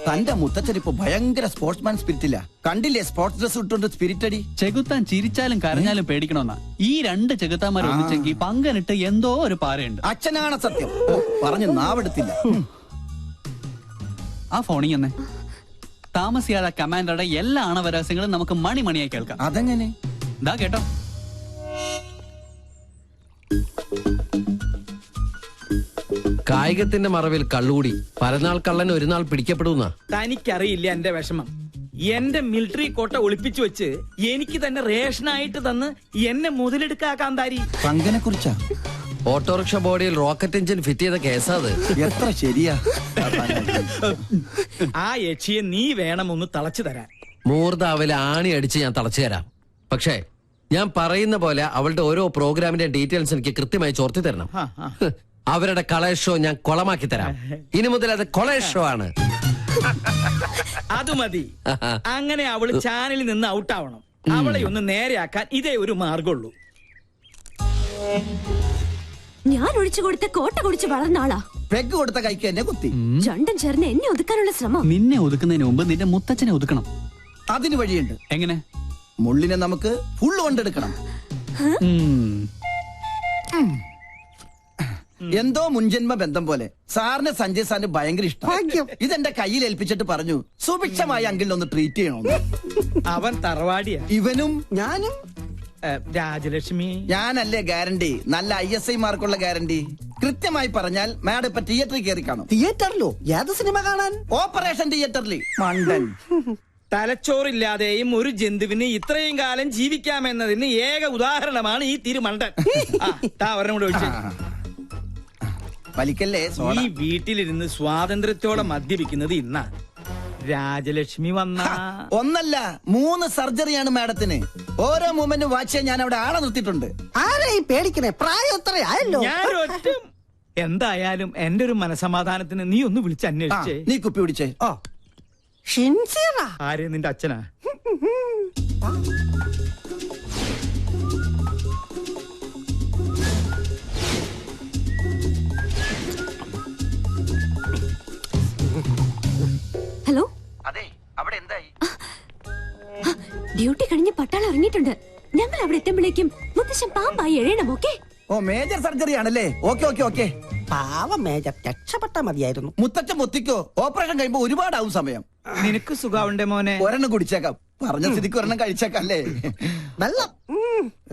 തന്റെ മുത്തച്ഛൻ ഇപ്പൊ ഭയങ്കര സ്പോർട്സ്മാൻ സ്പിരിറ്റില്ല. കണ്ടില്ലേ സ്പോർട്സ് ഡ്രസ് ഇട്ടുകൊണ്ട് സ്പിരിറ്റ് അടി. ചെകുത്താൻ ചിരിച്ചാലും കരഞ്ഞാലും പേടിക്കണമെന്നാ. ഈ രണ്ട് ചെകുത്താന്മാർ ഒന്നിച്ചെങ്കിൽ പങ്കനിട്ട് എന്തോ ഒരു പാരയുണ്ട്. അച്ഛനാണ് സത്യം. പറഞ്ഞു നാവെടുത്തില്ല. ആ ഫോണിൽ തന്നെ താമസിയാതെ കമാൻഡറുടെ എല്ലാ ആണവരഹസ്യങ്ങളും നമുക്ക് മണിമണിയായി കേൾക്കാം. അതെങ്ങനെ? ദാ കേട്ടോ. കായികത്തിന്റെ മറവിൽ കള്ളുകൂടി പരനാൾ കള്ളൻ ഒരു നാൾ പിടിക്കപ്പെടുന്ന. തനിക്കറിയില്ല എന്റെ വിഷമം. എന്റെ മിലിറ്ററി കോട്ട ഒളിപ്പിച്ചു വെച്ച് എനിക്ക് തന്നെ റേഷനായിട്ട് തന്ന് എന്നെ മുതലെടുക്കാൻ താരി. പങ്കനെ കുറിച്ചാ? ഓട്ടോറിക്ഷ ബോഡിയിൽ റോക്കറ്റ് എഞ്ചിൻ ഫിറ്റ് ചെയ്ത കേസാത്. എത്ര ശരിയാ. ആ യക്ഷിയെ നീ വേണം ഒന്ന് തളച്ചു തരാൻ. മൂർദാവിലെ ആണി അടിച്ച് ഞാൻ തളച്ചു തരാം. പക്ഷേ ഞാൻ പറയുന്ന പോലെ അവളുടെ ഓരോ പ്രോഗ്രാമിന്റെ ഡീറ്റെയിൽസ് എനിക്ക് കൃത്യമായി ചോർത്തി തരണം. അവരുടെ കളേഷ് ഷോ ഞാൻ കൊളമാക്കി തരാം. ഇനി മുതൽ അത് കൊളേഷ് ഷോ ആണ്. അത് മതി. അങ്ങനെ അവള് ചാനലിൽ നിന്ന് ഔട്ടാവണം. അവളെ ഒന്ന് നേരെയാക്കാൻ ഇതേ ഒരു മാർഗമുള്ളൂ. ഞാൻ ഒഴിച്ചു കൊടുത്ത കോട്ട കുടിച്ച് വളർന്ന ആളാ. പെഗ് കൊടുത്ത കൈക്ക് എന്നെ കുത്തി. രണ്ടും ചേർന്ന് എന്നെ ഒതുക്കാനുള്ള ശ്രമം. നിന്നെ ഒതുക്കുന്നതിന് മുമ്പ് നിന്റെ മുത്തച്ഛനെ ഒതുക്കണം. അതിന് വഴിയുണ്ട്. എങ്ങനെ? മുള്ളിനെ നമുക്ക് ഫുള്ള് കൊണ്ടെടുക്കണം. എന്തോ മുൻജന്മ ബന്ധം പോലെ സാറിന് സഞ്ജയ് സാറിന് ഭയങ്കര ഇഷ്ടം. ഇതെന്റെ കയ്യിൽ ഏൽപ്പിച്ചിട്ട് പറഞ്ഞു സുഭിക്ഷമായി അങ്കിളിനെ ഒന്ന് ട്രീറ്റ് ചെയ്യണമെന്ന്. അവൻ തറവാടിയാ. ഇവനും ഞാനും. രാജലക്ഷ്മി ഞാനല്ലേ ഗ്യാരണ്ടി? നല്ല ISI മാർക്കുള്ള ഗ്യാരണ്ടി. കൃത്യമായി പറഞ്ഞാൽ മാഡം ഇപ്പൊ തിയേറ്ററിൽ കയറി കാണും. തിയേറ്ററിലോ? ഏത് സിനിമ കാണാൻ? ഓപ്പറേഷൻ തിയേറ്ററിൽ. മണ്ടൻ. തലച്ചോറില്ലാതെയും ഒരു ജന്തുവിന് ഇത്രയും കാലം ജീവിക്കാമെന്നതിന് ഏക ഉദാഹരണമാണ് ഈ തിരുമണ്ടൻ. ഒരെണ്ണം കൂടെ ഒഴിച്ചു. വലിക്കല്ലേ. ഈ വീട്ടിലിരുന്ന് സ്വാതന്ത്ര്യത്തോടെ മദ്യപിക്കുന്നത് ഇന്നാ. രാജലക്ഷ്മി വന്ന ഒന്നല്ല 3 സർജറിയാണ് മാഡത്തിന്. ഓരോ മൂമെന്റും വാച്ച് ചെയ്യാൻ ഞാൻ അവിടെ ആളെ നിർത്തിയിട്ടുണ്ട്. ആരെയും പേടിക്കണേ, പ്രായം എത്രയായല്ലോ. ഞാനൊറ്റ എന്തായാലും എന്റെ ഒരു മനസമാധാനത്തിന് നീ ഒന്ന് വിളിച്ച് അന്വേഷിച്ചേ. നീ കുപ്പി പിടിച്ചേ. ആരെ? നിന്റെ അച്ഛനാ? ഹലോ. അതെ, അവിടെ എന്തായി? ഡ്യൂട്ടി കഴിഞ്ഞ് പട്ടാളം ഇറങ്ങിയിട്ടുണ്ട്. ഞങ്ങൾ അവിടെ എത്തുമ്പോഴേക്കും മുത്തശ്ശൻ പാമ്പായി എഴയണം. ഓക്കെ? ഓ, മേജർ സർജറി ആണല്ലേ. ഓക്കെ. പാവം മേജർ, രക്ഷപ്പെട്ട മതിയായിരുന്നു. മുത്തച്ഛൻ മുത്തിക്കോ. ഓപ്പറേഷൻ കഴിയുമ്പോ ഒരുപാടാവും സമയം. നിനക്ക് സുഖാവുണ്ടേ മോനെ? ഒരെണ്ണം കുടിച്ചേക്കാം. പറഞ്ഞ സ്ഥിതിക്ക് ഒരെണ്ണം കഴിച്ചേക്കാം അല്ലേ? വെള്ളം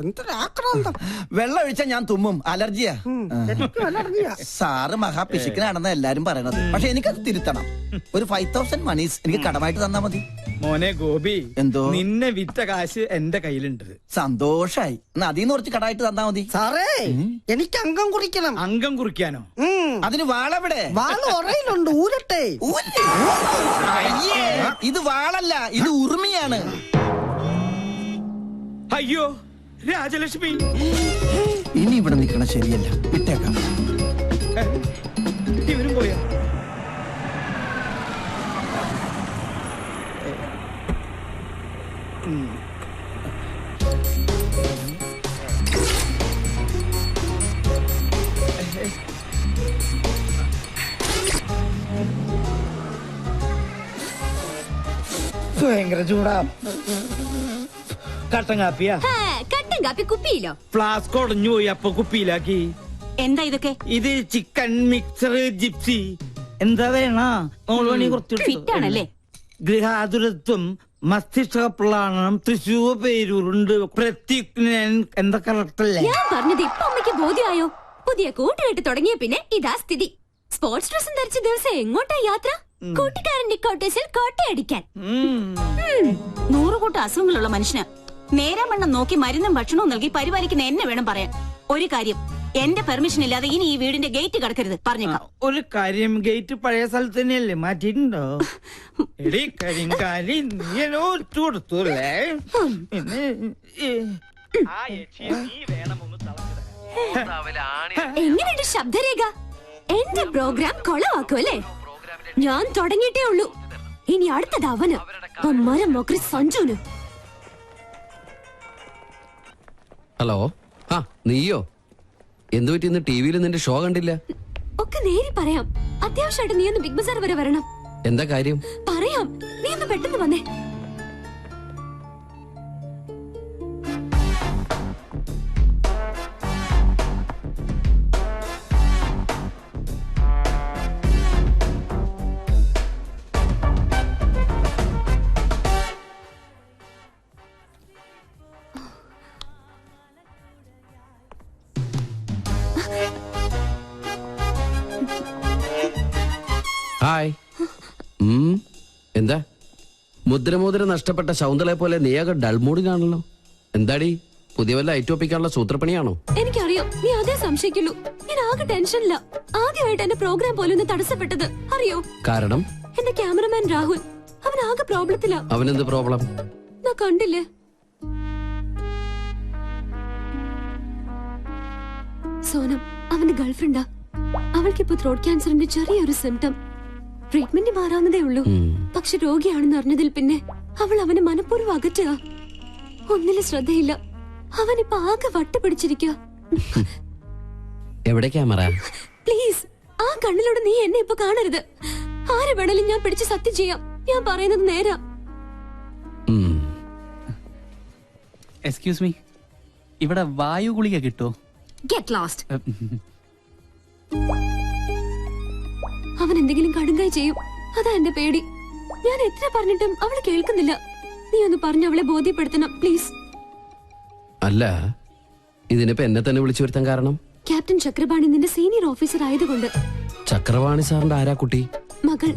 എന്തൊരാക്രാന്തം. വെള്ളം ഒഴിച്ചാൽ ഞാൻ തുമ്മും. അലർജിയാ. സാറ് മഹാപിശുക്കനാണെന്ന് എല്ലാരും പറയണത്. പക്ഷെ എനിക്കത് തിരുത്തണം. ഒരു 5000 മണീസ് എനിക്ക് കടമായിട്ട് തന്നാ മതി. മോനെ ഗോപി, എന്തോ? നിന്നെ വിറ്റ കാശ് എന്റെ കയ്യിലുണ്ട്. സന്തോഷായി. എന്നാ അതീന്ന് കുറച്ച് കടമായിട്ട് തന്നാ മതി. സാറേ, എനിക്ക് അംഗം കുറിക്കണം. അംഗം കുറിക്കാനോ? അതിന് വാളെവിടെ? വാള് ഉറയിലുണ്ട്, ഊരട്ടെ. ഇത് വാളല്ല, ഇത് ഉറുമിയാണ്. അയ്യോ രാജലക്ഷ്മി, ഇനി ഇവിടെ നിൽക്കണ ശരിയല്ല. വിട്ടേക്കാം. ഇവരും പോയാ? ഭയങ്കര ചൂടാ. കട്ടൻ കാപ്പിയാ? കട്ടൻ കാപ്പി കുപ്പിയിലോ? ഫ്ലാസ്ക് ഉടഞ്ഞു പോയി, അപ്പൊ കുപ്പിയിലാക്കി. എന്താ ഇതൊക്കെ? ഇത് ചിക്കൻ മിക്സർ ജിപ്സി. എന്താ വേണ? ഫിറ്റാണല്ലേ? ഗൃഹാതുരത്വം, മസ്തിഷ്കപ്ലാണം, തൃശൂർ പേരൂരുണ്ട്, പ്രത്യുഗ്നൻ. എന്താ കറക്റ്റല്ലേ? ഞാൻ പറഞ്ഞത് ഇപ്പൊ അമ്മയ്ക്ക് ബോധ്യമായോ? പുതിയ കൂട്ടുകെട്ട് തുടങ്ങിയ പിന്നെ ഇതാ സ്ഥിതി. സ്പോർട്സ് ഡ്രസ്സും ധരിച്ച ദിവസം എങ്ങോട്ടാ യാത്ര? കൂട്ടുകാരന്റെ കോട്ടേഴ്സിൽ കോട്ടയടിക്കാൻ. 100 കൂട്ടം അസുഖങ്ങളുള്ള മനുഷ്യന് നേരം വണ്ണം നോക്കി മരുന്നും ഭക്ഷണവും നൽകി പരിപാലിക്കുന്ന എന്നെ വേണം പറയാൻ. ഒരു കാര്യം, എന്റെ പെർമിഷൻ ഇല്ലാതെ ഇനി ഈ വീടിന്റെ ഗേറ്റ് കടക്കരുത്, പറഞ്ഞേക്കാം. ഒരു കാര്യം, ഗേറ്റ് പഴയ സ്ഥലത്ത് തന്നെയല്ലേ, മാറ്റിയിട്ടുണ്ടോ? എടി കരിങ്കാലി, നീയല്ലേ? എങ്ങനെയുണ്ട് ശബ്ദരേഖ? എന്റെ പ്രോഗ്രാം കൊളവാക്കും അല്ലേ? ഞാൻ തുടങ്ങിയിട്ടേ ഉള്ളൂ. ഇനി അടുത്തത് അവന്, മരം മൊക്കറി സഞ്ജുന്. ഹലോ. ആ നീയോ? എന്തു പറ്റി? ഇന്ന് TV-യിൽ നിന്റെ ഷോ കണ്ടില്ല? ഒക്കെ നേരി പറയാം. അത്യാവശ്യമായിട്ട് നീ ഒന്ന് ബിഗ് ബസാർ വരെ വരണം. എന്താ കാര്യം? പറയാം, നീ ഒന്ന് പെട്ടെന്ന് വന്നേ. ഹായ്. എന്താ മുദ്രമോതിരം നഷ്ടപ്പെട്ട ശൗന്തളെ പോലെ നീയാകെ ഡൾമൂടിനാണല്ലോ. എന്താടി, പുതിയ വല്ല ഐറ്റോപ്പിക്കാനുള്ള സൂത്രപ്പണിയാണോ? എനിക്കറിയാം, നീ അതേ സംശയിക്കുള്ളൂ. ഞാൻ ആകെ ടെൻഷനില്ല. ആദ്യമായിട്ട് എന്റെ പ്രോഗ്രാം പോലും ഒന്ന് തടസ്സപ്പെട്ടത് അറിയോ? കാരണം? എന്റെ ക്യാമറമാൻ രാഹുൽ, അവൻ ആകെ പ്രോബ്ലത്തിലാ. അവനെന്ത് പ്രോബ്ലം? ഞാൻ കണ്ടില്ലേ? സോനം അവന്റെ ഗേൾഫ്രണ്ടാ. അവൾക്കിപ്പോ ത്രോട്ട് ക്യാൻസറിന്റെ ചെറിയൊരു സിംറ്റം. ട്രീറ്റ്മെന്റ് മാറാവുന്നതേ ഉള്ളൂ. പക്ഷെ രോഗിയാണെന്ന് അറിഞ്ഞതിൽ പിന്നെ അവൾ അവനെ മനഃപൂർവ്വം അകറ്റുക. ഒന്നിലും ശ്രദ്ധയില്ല. അവനിപ്പോ ആകെ വട്ടുപിടിച്ചിരിക്കുക. എവിടെ ക്യാമറ? പ്ലീസ്, ആ കണ്ണിലൂടെ നീ എന്നെ ഇപ്പൊ കാണരുത്. ആരെ വേണേലും ഞാൻ പിടിച്ച് സത്യം ചെയ്യാം. ഞാൻ പറയുന്നത് നേരാ. എക്സ്ക്യൂസ് മീ, ഇവിടെ വായു ഗുളിക കിട്ടോ? Get lost. അവൻ എന്തെങ്കിലും കടുങ്കായി ചെയ്യും, അതാ എന്റെ പേടി. ഞാൻ എത്ര പറഞ്ഞിട്ടും അവള് കേൾക്കുന്നില്ല. നീ ഒന്ന് പറഞ്ഞ് അവളെ ബോധ്യപ്പെടുത്തണം പ്ലീസ്. അല്ല, ഇതിനിപ്പോ എന്നെ തന്നെ വിളിച്ചു വരുത്താൻ കാരണം? ക്യാപ്റ്റൻ ചക്രപാണി നിന്റെ സീനിയർ ഓഫീസർ ആയതുകൊണ്ട്. ചക്രപാണി സാറിന്റെ ആരാ കുട്ടി? മകൾ.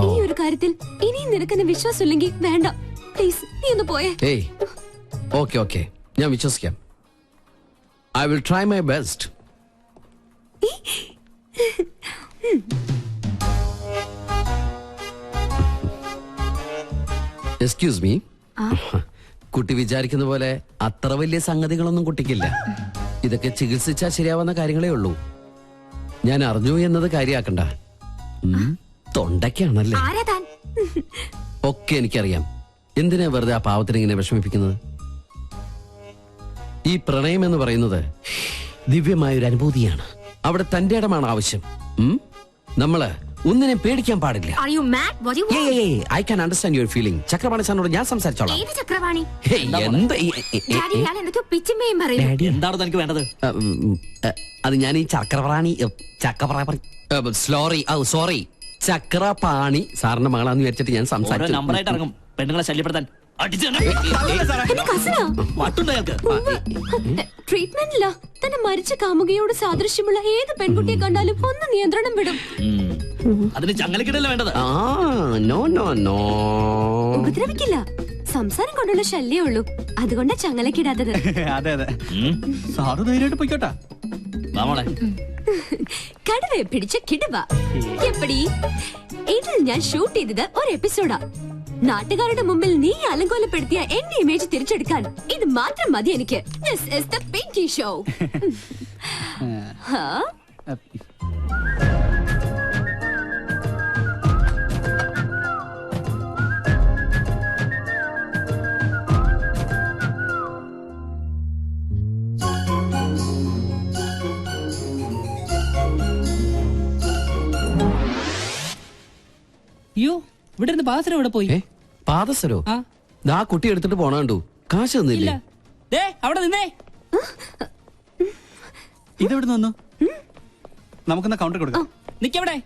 ഈ ഒരു കാര്യത്തിൽ ഇനിയും നിനക്കെന്നെ വിശ്വാസമില്ലെങ്കിൽ വേണ്ട പ്ലീസ്, നീ ഒന്ന് പോയേ. ഏയ്, ഓക്കെ ഓക്കെ, ഞാൻ വിശ്വസിക്കാം. I will try my best. Excuse me. കുട്ടി വിചാരിക്കുന്ന പോലെ അത്ര വലിയ സംഗതികളൊന്നും കുട്ടിക്കില്ല. ഇതൊക്കെ ചികിത്സിച്ചാൽ ശരിയാവുന്ന കാര്യങ്ങളേ ഉള്ളൂ. ഞാൻ അറിഞ്ഞു എന്നത് കാര്യാക്കണ്ട. തൊണ്ടയ്ക്കാണല്ലേ? ഒക്കെ എനിക്കറിയാം. എന്തിനാ വെറുതെ ആ പാവത്തിന് ഇങ്ങനെ വിഷമിപ്പിക്കുന്നത്? ഈ പ്രണയം എന്ന് പറയുന്നത് ദിവ്യമായൊരു അനുഭൂതിയാണ്. അവിടെ തന്റെ ഇടമാണ് ആവശ്യം. നമ്മള് ഒന്നിനെ പേടിക്കാൻ പാടില്ല. I can understand your feeling. Chakrapani സാറിനോട് ഞാൻ സംസാരിച്ചോളാം. എന്താണ് തനിക്ക് വേണ്ടത്? അത് ഞാൻ ഈ ചക്രപാണി സോറി ചക്രപാണി സാറിന്റെ മകളാന്ന് വിചാരിച്ചിട്ട് ഞാൻ സംസാരിച്ചു. നമ്പറായിട്ട് ഇറങ്ങും പെണ്ണുങ്ങളെ ശല്യപ്പെടുത്താൻ. ട്രീറ്റ്മെന്റില്ല. തന്നെ മരിച്ച കാമുകയോട് സാദൃശ്യമുള്ള ഏത് പെൺകുട്ടിയെ കണ്ടാലും ഒന്ന് നിയന്ത്രണം വിടും. അതിന് ചങ്ങലക്കിടല്ല വേണ്ടത്. ഉപദ്രവിക്കില്ല. സംസാരം കൊണ്ടുള്ള ശല്യേ ഉള്ളൂ. അതുകൊണ്ടാ ചങ്ങലക്കിടാത്തത്. അതെ അതെ, സാറ് ധൈര്യമായിട്ട് പോയിക്കോട്ടാ. കടുവയെ പിടിച്ച കിടുവ. എപ്പടി? ഇതിൽ ഞാൻ ഷൂട്ട് ചെയ്തത് ഒരു എപ്പിസോഡാ. നാട്ടുകാരുടെ മുമ്പിൽ നീ അലങ്കോലപ്പെടുത്തിയ എന്റെ ഇമേജ് തിരിച്ചെടുക്കാൻ ഇത് മാത്രം മതി എനിക്ക്. This is the Pinky show. അയ്യോ, ഇവിടെ ഇരുന്ന് പാദസരം എവിടെ പോയി? പാദസരോ? ആ കുട്ടി എടുത്തിട്ട് പോണ കണ്ടു. കാശ് തന്നില്ലേ? അവിടെ നിന്നേ. ഇതെവിടെ നിന്നു? നമുക്കെന്നാ കൗണ്ടർ കൊടുക്കാം. നിക്കവിടെ.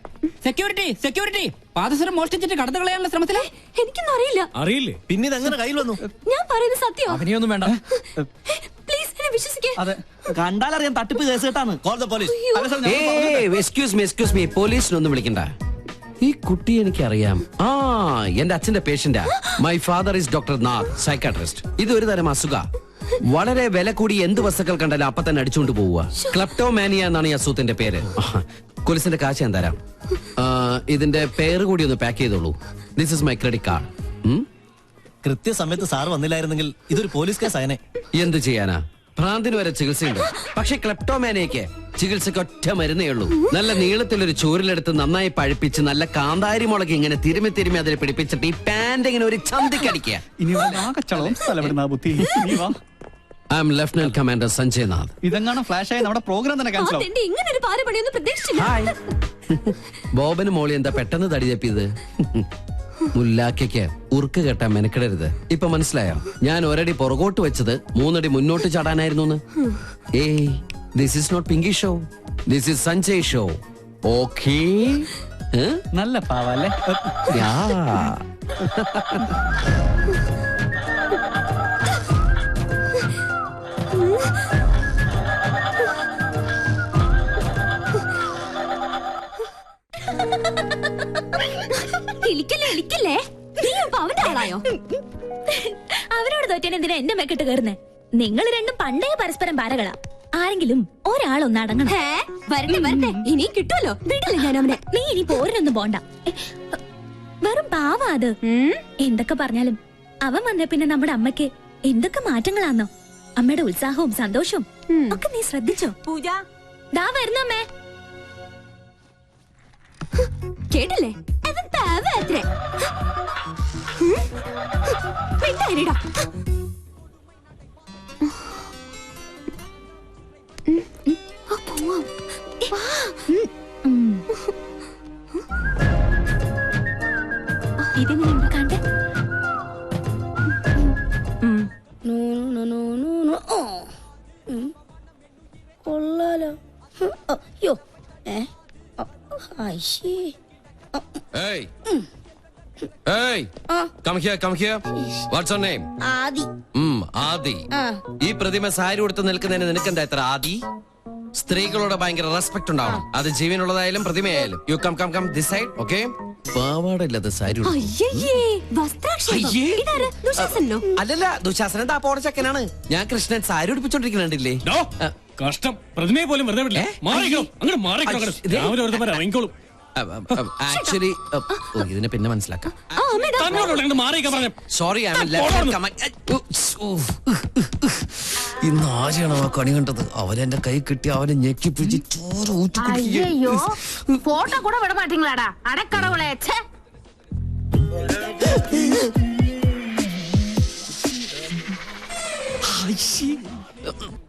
Security, security. പാദസരം മോഷ്ടിച്ചിട്ട് കടന്നു കളയാനുള്ള ശ്രമത്തിലെ. എനിക്കൊന്നും അറിയില്ല. അറിയില്ലേ? പിന്നെ ഇതെങ്ങനെ കയ്യിൽ വന്നു? ഞാൻ പറയുന്നത് സത്യം. അവനെയൊന്നും വേണ്ട. പ്ലീസ് എന്നെ വിശ്വസിക്കേ. അതെ, കണ്ടാലറിയാൻ തട്ടിപ്പ് കേസ് കേട്ടാണ്. Call the police. Excuse me, പോലീസിനൊന്നും വിളിക്കണ്ട. ഈ കുട്ടി എനിക്കറിയാം. എന്റെ അച്ഛന്റെ പേഷ്യന്റാ. My father is doctor Nath, psychiatrist. ഇതൊരു തരം അസുഖ. വളരെ വില കൂടി എന്ത് വസ്തുക്കൾ കണ്ടാലും അപ്പൊ തന്നെ അടിച്ചുകൊണ്ട് പോവുക. ക്ലെപ്റ്റോമാനിയ എന്നാണ് ഈ അസുഖത്തിന്റെ പേര്. പോലീസിന്റെ കാശ് ഞാൻ തരാം. ഇതിന്റെ പേര് കൂടി ഒന്ന് പാക്ക് ചെയ്തോളൂ. This is my credit card. കൃത്യസമയത്ത് സാർ വന്നില്ലായിരുന്നെങ്കിൽ ഇതൊരു പോലീസ് കേസ് ആയനെ. എന്ത് ചെയ്യാനാ? ഭ്രാന്തിന് വരെ ചികിത്സയുണ്ട്. പക്ഷെ ക്ലെപ്റ്റോമാനിയക്ക് ചികിത്സക്ക് ഒറ്റ മരുന്നേ ഉള്ളൂ. നല്ല നീളത്തിലൊരു ചൂരിലെടുത്ത് നന്നായി പഴുപ്പിച്ച് നല്ല കാന്താരി മുളക് ഇങ്ങനെ തിരുമ്മി തിരുമ്മി അതിൽ പിടിപ്പിച്ചിട്ട് ഈ പാന്റ് ഇങ്ങനെ ഒരു ചന്തിക്കടിക്കുക. ഇനി ബുദ്ധി. I am lieutenant commander Sanjay Nath. ഇതെങ്ങാനും ഫ്ലാഷ് ആയി നമ്മുടെ പ്രോഗ്രാം തന്നെ ക്യാൻസൽ ആവും. അതെന്റെ ഇങ്ങനെ ഒരു പാരപണിയൊന്നും പ്രതീക്ഷിച്ചില്ല. ബോബന് മോളി എന്താ പെട്ടെന്ന് തടി തപ്പിയത്? മുല്ലാക്കയ്ക്ക് ഉറുക്ക് കെട്ടാൻ മെനക്കിടരുത്. ഇപ്പൊ മനസ്സിലായോ? ഞാൻ ഒരടി പുറകോട്ട് വെച്ചത് 3 അടി മുന്നോട്ട് ചാടാനായിരുന്നു. Hey, this is not Pinky show, this is Sanjay show. Okay? നല്ല പാവല്ലേ? യാ. ഇളിക്കല്ലേ നീ അപ്പൊ അവന്റെ ആളായോ? അവനോട് തോറ്റേൻ എന്തിനാ എന്റെ മെക്കിട്ട് കയറുന്നേ? നിങ്ങൾ രണ്ടും പണ്ടേ പരസ്പരം പാരകളാ. ആരെങ്കിലും ഒരാളൊന്ന് അടങ്ങണം. വരട്ടെ ഇനിയും കിട്ടുമല്ലോ. വീട്ടില്ല ഞാൻ അവനെ. നീ ഇനി പോരിനൊന്നും പോണ്ട. വെറും പാവാ അത്. എന്തൊക്കെ പറഞ്ഞാലും അവൻ വന്ന പിന്നെ നമ്മുടെ അമ്മയ്ക്ക് എന്തൊക്കെ മാറ്റങ്ങളാന്നോ. അമ്മയുടെ ഉത്സാഹവും സന്തോഷവും ഒക്കെ നീ ശ്രദ്ധിച്ചോ? പൂജ ദാ വരുന്നു അമ്മേ. കേട്ടില്ലേ? അവൻ പാവത്രേ. മിണ്ടായിരിടാ. ഇതെങ്ങനെയുണ്ട് കണ്ടേ? കൊള്ളാലോ. അയ്യോ Hey. Hey. Come here. What's your name? ആദി. ആദി. ഈ പ്രതിമ സാരി ഉടുത്ത് നിൽക്കുന്നതിന് നിനക്കെന്താ ഇത്ര ആദി? സ്ത്രീകളോട് ഭയങ്കര റെസ്പെക്ട് ഉണ്ടാവണം. അത് ജീവനുള്ളതായാലും പ്രതിമയായാലും. You come this side, okay? പാവാടയില്ലാത്ത സാരി ഉടുത്ത്. അയ്യേ, വസ്ത്രാക്ഷേപം. ഇതാര്? ദുശാസനോ? അല്ലല്ല, ദുശാസനൻ താ പോണ ചക്കനാണ്. ഞാൻ കൃഷ്ണൻ സാരി ഉടുപ്പിച്ചോണ്ടിരിക്കുന്നുണ്ടില്ലേ? കഷ്ടം, പ്രതിമയെ പോലും വെറുതെ വിടില്ല. മാറിക്കോ, അങ്ങോട്ട് മാറിക്കോ. രാവിലെ വെറുതെ ഇറങ്ങിക്കോളും. ആക്ച്വലി ഇതിനെ പിന്നെ മനസ്സിലാക്കാം. സോറി, ഇന്ന് ആരെയാണോ ആ കണി കണ്ടത്? അവനെന്റെ കൈ കിട്ടി അവനെ ഞെക്കി പിടിച്ച് ചോറ് അയ്യോ, ഫോട്ടോ കൂടെ വിട മാറ്റീங்களாடா അടക്കടവുളെ. ഛേ